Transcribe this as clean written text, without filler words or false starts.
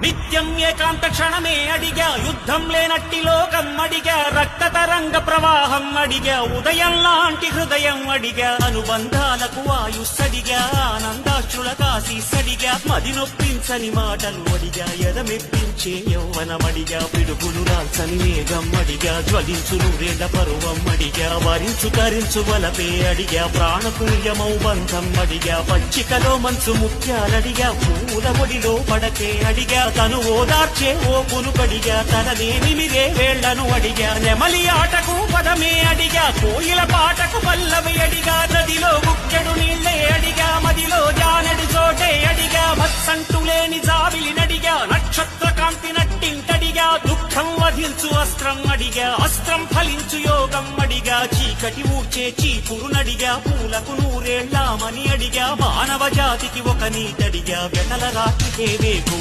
నిత్యం ఏకాంత క్షణమే అడిగా యుద్ధం లేనట్టి లోకం అడిగా రక్త తరంగ ప్రవాహం అడిగా ఉదయం లాంటి హృదయం అడిగా అనుబంధాలకు ఆయుస్సడిగా ఆనందాశ్రుల కాశీసడిగా మది నొప్పించని మాటలు అడిగా ఎదమెప్పించే యౌవనమడిగా పిడుగులు రాల్చని మేఘం అడిగా జ్వలించు నూరేళ్ల పరువం అడిగా వరించు తరించు వలపే అడిగా ప్రాణతుల్యమౌ బంధం అడిగా పచ్చికలో మంచు ముత్యాలడిగా పూల ఒడిలో పడకే అడిగా తను ఓదార్చే ఓ పునుకడిగా తననే నిమిరే వేళ్లను అడిగా నెమలి ఆటకు పదమే అడిగా కోయిల పాటకు పల్లవి అడిగా నదిలో గుక్కెడు నీళ్లే అడిగా మదిలో జానడి చోటే అడిగా మత్సంటు లేని జాబిలి నడిగా నక్షత్ర కాంతి నట్టింటడిగా దుఃఖం వధించు అస్త్రం అడిగా అస్త్రం ఫలించు యోగం అడిగా చీకటి ఊడ్చే చీపురు నడిగా పూలకు నూరేళ్లామని అడిగా మానవ జాతికి ఒక నీతడిగా వెనల రాత్రికే వేకు